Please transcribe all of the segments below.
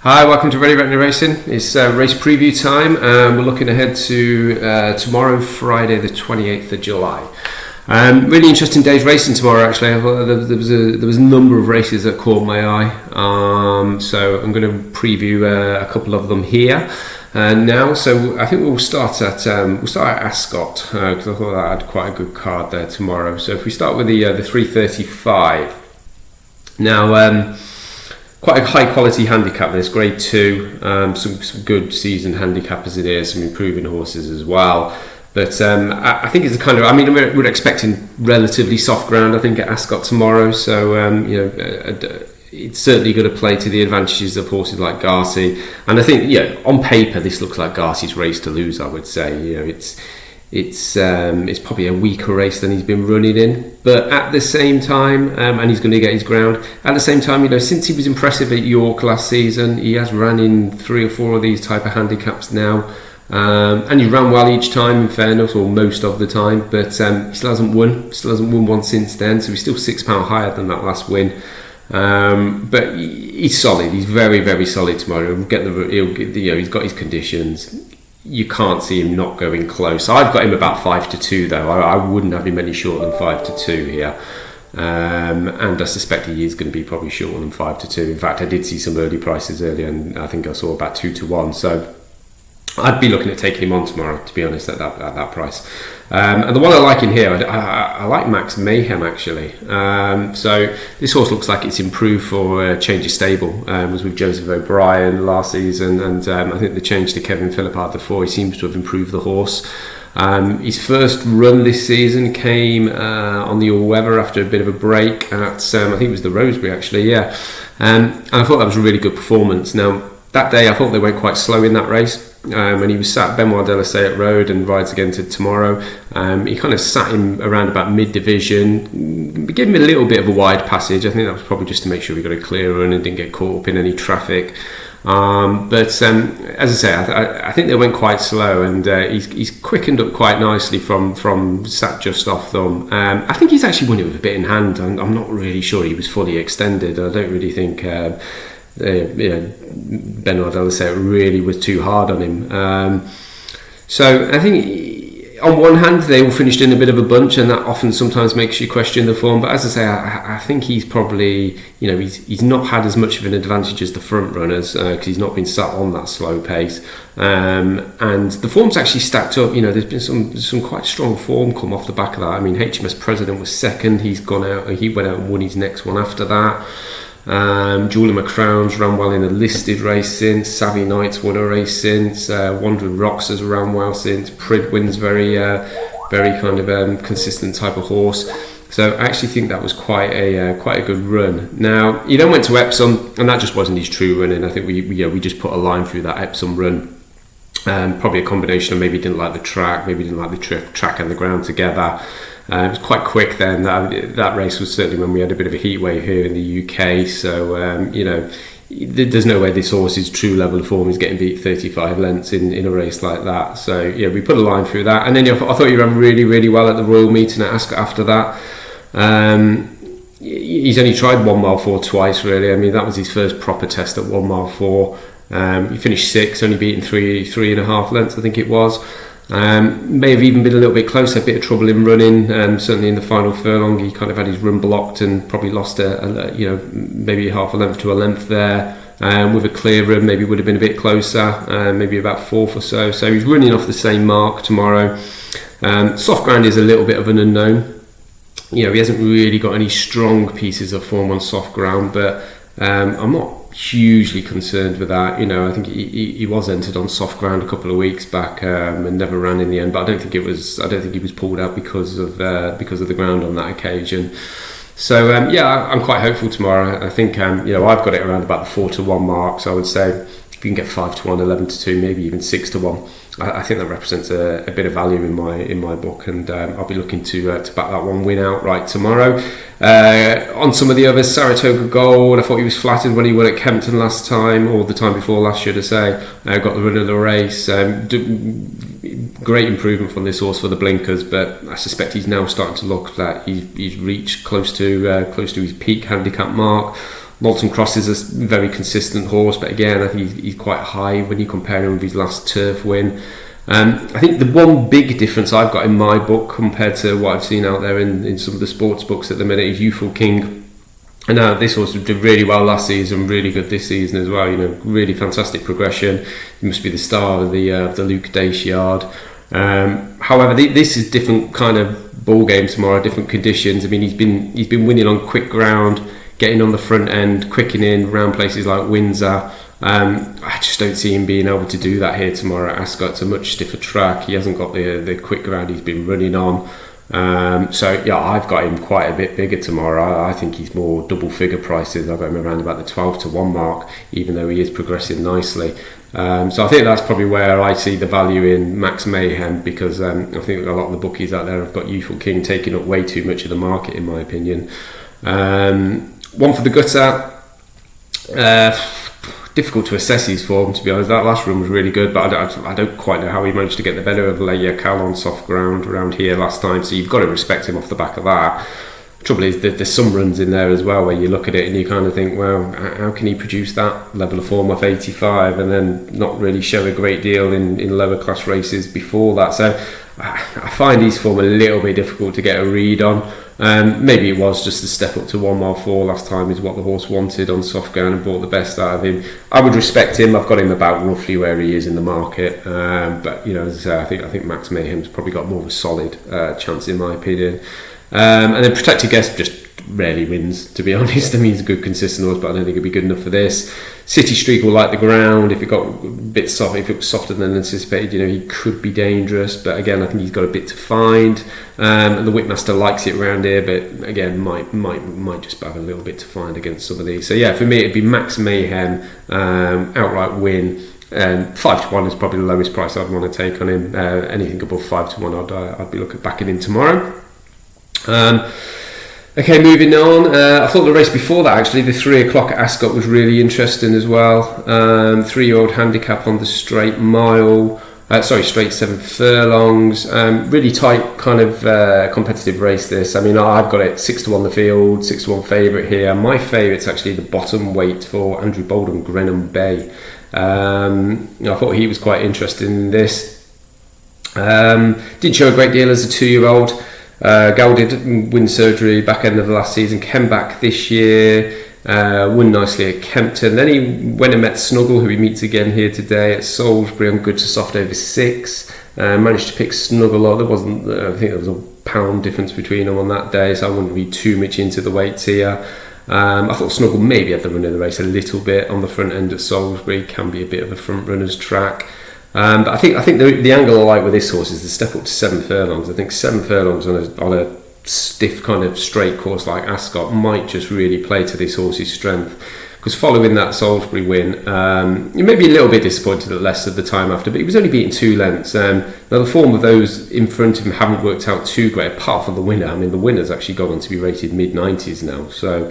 Hi, welcome to Ready Veterinary Racing. It's race preview time, and we're looking ahead to tomorrow, Friday, the 28th of July. Really interesting day's racing tomorrow. Actually, I thought there was a number of races that caught my eye. So I'm going to preview a couple of them here now. So I think we'll start at Ascot because I thought that had quite a good card there tomorrow. So if we start with the 335 now. Quite a high quality handicap this, grade 2, some good seasoned handicappers in here, some improving horses as well. But I think it's a kind of, we're expecting relatively soft ground, I think, at Ascot tomorrow. So, it's certainly going to play to the advantages of horses like Garci. And I think, on paper, this looks like Garci's race to lose, I would say. It's probably a weaker race than he's been running in, but at the same time, and he's going to get his ground. At the same time, since he was impressive at York last season, he has ran in 3 or 4 of these type of handicaps now, and he ran well each time, in fairness, or most of the time. But he still hasn't won one since then. So he's still £6 higher than that last win. But he's solid. He's very, very solid tomorrow. He's got his conditions. You can't see him not going close. I've got him about 5-2 though. I wouldn't have him any shorter than 5-2 here, and I suspect he is going to be probably shorter than 5-2. In fact, I did see some early prices earlier, and I think I saw about 2-1. So I'd be looking at taking him on tomorrow, to be honest, at that price. And the one I like in here, I like Max Mayhem actually. So this horse looks like it's improved for a change of stable. Was with Joseph O'Brien last season, and I think the change to Kevin Philippard before, he seems to have improved the horse. His first run this season came on the all-weather after a bit of a break at, I think it was the Rosebery actually, yeah. And I thought that was a really good performance. Now, that day I thought they went quite slow in that race. And he was sat Benoit de la Salle Road and rides again to tomorrow. He kind of sat him around about mid-division, gave him a little bit of a wide passage. I think that was probably just to make sure he got a clear run and didn't get caught up in any traffic. But as I say, I think they went quite slow, and he's quickened up quite nicely from sat just off them. I think he's actually won it with a bit in hand. I'm not really sure he was fully extended. I don't really think Benoit de la Salle really was too hard on him. So I think on one hand they all finished in a bit of a bunch, and that often sometimes makes you question the form. But as I say, I think he's probably, he's not had as much of an advantage as the front runners because he's not been sat on that slow pace. And the form's actually stacked up. There's been some quite strong form come off the back of that. HMS President was second. He went out and won his next one after that. Julie McCrown's ran well in a listed race since. Savvy Knight's won a race since. Wandering Rocks has ran well since. Pridwin's very kind of consistent type of horse. So I actually think that was quite a good run. Now he then went to Epsom, and that just wasn't his true running. I think we just put a line through that Epsom run. Probably a combination of maybe didn't like the track, maybe didn't like the track and the ground together. It was quite quick then. That race was certainly when we had a bit of a heat wave here in the UK. So, there's no way this horse's true level of form is getting beat 35 lengths in a race like that. So, we put a line through that. And then I thought he ran really, really well at the Royal Meeting at Ascot after that. He's only tried 1 mile 4 twice, really. That was his first proper test at 1 mile 4. He finished 6th, only beaten 3.5 lengths, I think it was. May have even been a little bit closer, a bit of trouble in running. Certainly in the final furlong, he kind of had his run blocked and probably lost maybe half a length to a length there. With a clear run, maybe would have been a bit closer, maybe about 4th or so. So he's running off the same mark tomorrow. Soft ground is a little bit of an unknown. He hasn't really got any strong pieces of form on soft ground, but I'm not hugely concerned with that. I think he was entered on soft ground a couple of weeks back and never ran in the end. But I don't think he was pulled out because of the ground on that occasion. So I'm quite hopeful tomorrow. I think I've got it around about the 4-1 mark. So I would say if you can get 5-1, 11-2, maybe even 6-1. I think that represents a bit of value in my book, and I'll be looking to back that one win outright tomorrow. On some of the others, Saratoga Gold, I thought he was flattered when he won at Kempton last time, or the time before last, should I say. Got the run of the race. Great improvement from this horse for the blinkers, but I suspect he's now starting to look that he's reached close to his peak handicap mark. Malton Cross is a very consistent horse, but again, I think he's quite high when you compare him with his last turf win. I think the one big difference I've got in my book compared to what I've seen out there in some of the sports books at the minute is Youthful King. And this horse did really well last season, really good this season as well. Really fantastic progression. He must be the star of the Luke Dace yard. However, this is different kind of ball game tomorrow, different conditions. I mean, he's been winning on quick ground, getting on the front end, quickening around places like Windsor. I just don't see him being able to do that here tomorrow at Ascot. It's a much stiffer track. He hasn't got the quick ground he's been running on. So yeah, I've got him quite a bit bigger tomorrow. I think he's more double figure prices. I've got him around about the 12-1 mark, even though he is progressing nicely. So I think that's probably where I see the value in Max Mayhem, because I think a lot of the bookies out there have got Youthful King taking up way too much of the market, in my opinion. One for the gutter. Difficult to assess his form, to be honest. That last run was really good, but I don't quite know how he managed to get the better of Leia Cal on soft ground around here last time, so you've got to respect him off the back of that. The trouble is that there's some runs in there as well where you look at it and you kind of think, well, how can he produce that level of form off 85 and then not really show a great deal in lower class races before that? So I find his form a little bit difficult to get a read on. Maybe it was just the step up to 1 mile 4 last time is what the horse wanted on soft ground and brought the best out of him. I would respect him. I've got him about roughly where he is in the market, but as I say, I think Max Mayhem's probably got more of a solid chance, in my opinion. And then Protected Guest just rarely wins, to be honest. I mean, he's a good consistent horse, but I don't think it'll be good enough for this. City Streak will like the ground. If it got a bit soft, if it was softer than anticipated, he could be dangerous, but again, I think he's got a bit to find. And the Whipmaster likes it around here, but again, might just have a little bit to find against some of these. So yeah, for me it'd be Max Mayhem, outright win. 5-1 is probably the lowest price I'd want to take on him. Anything above 5-1 I'd be looking in tomorrow. Okay, moving on. I thought the race before that, actually, the 3 o'clock at Ascot was really interesting as well. 3-year-old handicap on the straight mile. Straight 7 furlongs. Really tight kind of competitive race this. I mean, I've got it 6-1 the field, 6-1 favourite here. My favourite's actually the bottom weight for Andrew Bolden, Grenham Bay. I thought he was quite interested in this. Didn't show a great deal as a 2-year-old. Gal did win surgery back end of the last season, came back this year, won nicely at Kempton. Then he went and met Snuggle, who he meets again here today at Salisbury on good to soft over 6. Managed to pick Snuggle up. I think there was a £1 difference between them on that day, so I wouldn't read too much into the weights here. I thought Snuggle maybe had the run of the race a little bit on the front end at Salisbury. Can be a bit of a front runner's track. But I think the angle I like with this horse is the step up to 7 furlongs. I think 7 furlongs on a stiff kind of straight course like Ascot might just really play to this horse's strength. Because following that Salisbury win, you may be a little bit disappointed at Leicester the time after, but he was only beaten 2 lengths. Now the form of those in front of him haven't worked out too great, apart from the winner. I mean, the winner's actually gone on to be rated mid-90s now. So,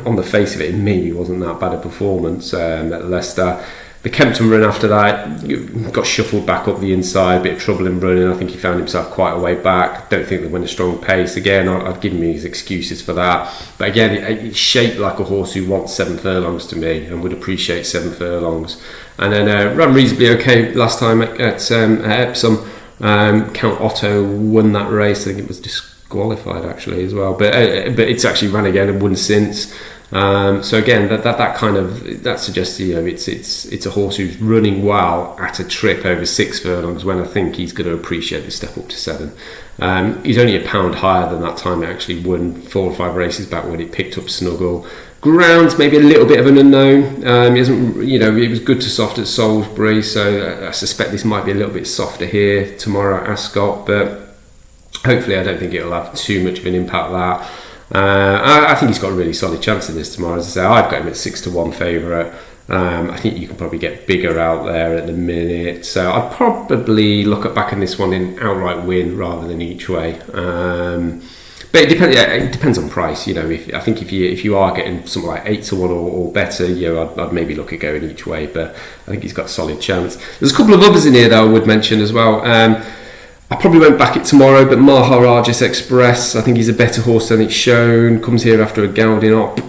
on the face of it, it maybe wasn't that bad a performance at Leicester. The Kempton run after that got shuffled back up the inside, a bit of trouble in running. I think he found himself quite a way back. Don't think they went a strong pace. Again, I'd give him his excuses for that. But again, it's shaped like a horse who wants 7 furlongs to me and would appreciate 7 furlongs. And then ran reasonably okay last time at Epsom. Count Otto won that race. I think it was disqualified actually as well. But it's actually run again and won since. So again, that suggests it's a horse who's running well at a trip over 6 furlongs when I think he's going to appreciate the step up to 7. He's only £1 higher than that time it actually won 4 or 5 races back when it picked up Snuggle. Ground's maybe a little bit of an unknown. He hasn't, it was good to soft at Salisbury, so I suspect this might be a little bit softer here tomorrow at Ascot, but hopefully I don't think it'll have too much of an impact that. I think he's got a really solid chance in this tomorrow. As I say, I've got him at 6-1 favourite. I think you can probably get bigger out there at the minute, so I'd probably look at backing this one in outright win rather than each way. But it depends on price. I think if you are getting something like 8-1 or better, I'd maybe look at going each way. But I think he's got a solid chance. There's a couple of others in here that I would mention as well. I probably won't back it tomorrow, but Maharajas Express, I think he's a better horse than it's shown. Comes here after a gelding op.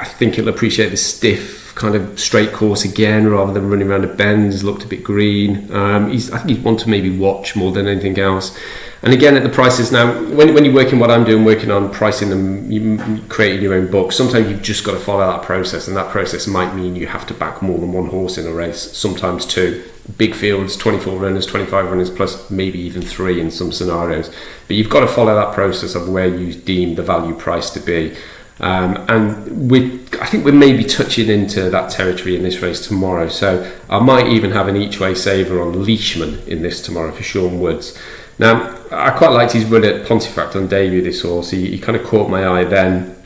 I think he'll appreciate the stiff kind of straight course again rather than running around a bend. He's looked a bit green. I think he'd want to maybe watch more than anything else. And again, at the prices now, when you're working what I'm doing, working on pricing them, you creating your own book, sometimes you've just got to follow that process, and that process might mean you have to back more than one horse in a race, sometimes two. Big fields, 24 runners, 25 runners, plus maybe even 3 in some scenarios. But you've got to follow that process of where you deem the value price to be. And I think we're maybe touching into that territory in this race tomorrow. So I might even have an each-way saver on Leishman in this tomorrow for Sean Woods. Now, I quite liked his run at Pontefract on debut, this horse. He kind of caught my eye then.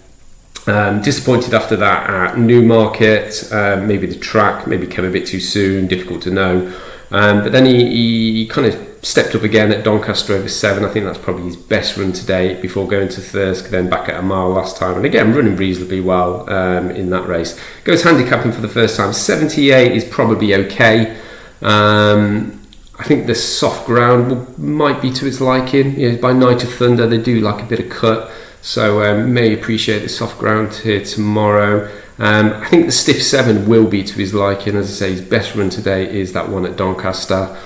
Disappointed after that at Newmarket. Maybe the track maybe came a bit too soon, difficult to know. But then he kind of stepped up again at Doncaster over 7. I think that's probably his best run to date before going to Thirsk, then back at a mile last time. And again, running reasonably well in that race. Goes handicapping for the first time. 78 is probably okay. I think the soft ground might be to its liking. By Night of Thunder, they do like a bit of cut. So may appreciate the soft ground here tomorrow. I think the stiff 7 will be to his liking. As I say, his best run today is that one at Doncaster.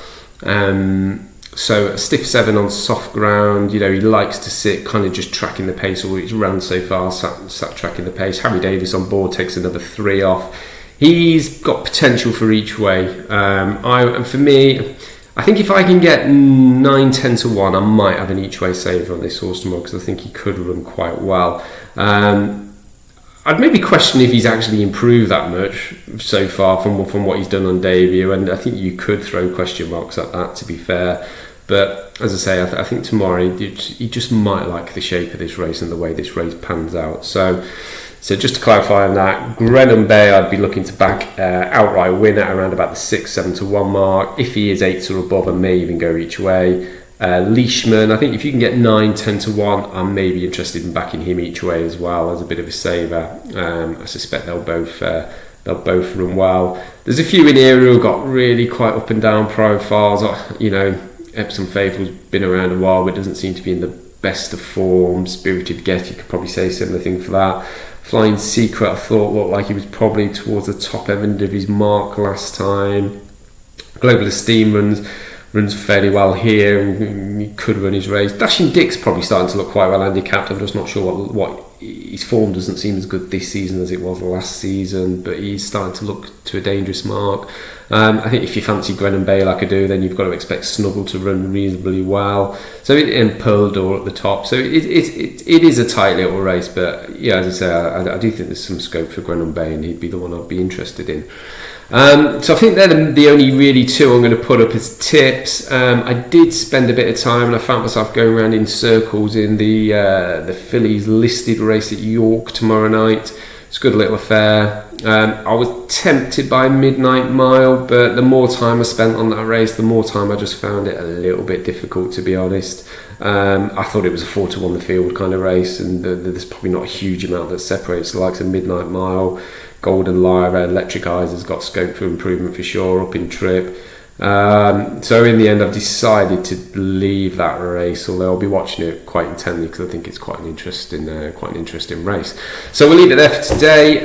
So a stiff 7 on soft ground. He likes to sit kind of just tracking the pace, or he's run so far, sat tracking the pace. Harry Davis on board takes another 3 off. He's got potential for each way. And for me, I think if I can get 9-10 to 1, I might have an each way saver on this horse tomorrow, because I think he could run quite well. I'd maybe question if he's actually improved that much so far from what he's done on debut, and I think you could throw question marks at that, to be fair. But as I say, I think tomorrow he just might like the shape of this race and the way this race pans out. So just to clarify on that, Grenham Bay I'd be looking to back outright win at around about the 6-7 to 1 mark. If he is 8 or above, I may even go each way. Leishman, I think if you can get 9-10 to 1, I may be interested in backing him each way as well as a bit of a saver. I suspect they'll both run well. There's a few in here who have got really quite up and down profiles. Epsom Faithful's been around a while, but doesn't seem to be in the best of form. Spirited Get, you could probably say a similar thing for that. Flying Secret, I thought looked like he was probably towards the top end of his mark last time. Global Esteem runs fairly well here, and he could run his race. Dashing Dick's probably starting to look quite well handicapped. I'm just not sure what his form doesn't seem as good this season as it was last season, but he's starting to look to a dangerous mark. I think if you fancy Grenham Bay like I do, then you've got to expect Snuggle to run reasonably well. So and Pearl Door at the top. So it is a tight little race, but yeah, as I say, I do think there's some scope for Grenham Bay, and he'd be the one I'd be interested in. So I think they're the only really 2 I'm going to put up as tips. I did spend a bit of time, and I found myself going around in circles in the fillies listed race at York tomorrow night. It's a good little affair. I was tempted by Midnight Mile, but the more time I spent on that race, the more time I just found it a little bit difficult, to be honest. I thought it was a 4 to 1 the field kind of race, and there's probably not a huge amount that separates the likes of Midnight Mile. Golden Lyre, Electric Eyes has got scope for improvement for sure, up in trip. So in the end, I've decided to leave that race, although I'll be watching it quite intently because I think it's quite an interesting race. So we'll leave it there for today.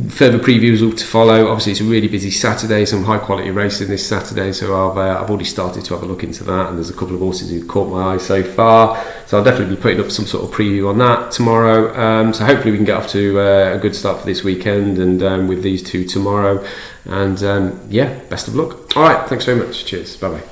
Further previews to follow. Obviously, it's a really busy Saturday, some high quality racing this Saturday, so I've already started to have a look into that, and there's a couple of horses who've caught my eye so far. So I'll definitely be putting up some sort of preview on that tomorrow. So hopefully we can get off to a good start for this weekend, and with these 2 tomorrow. And best of luck. All right, thanks very much. Cheers. Bye bye.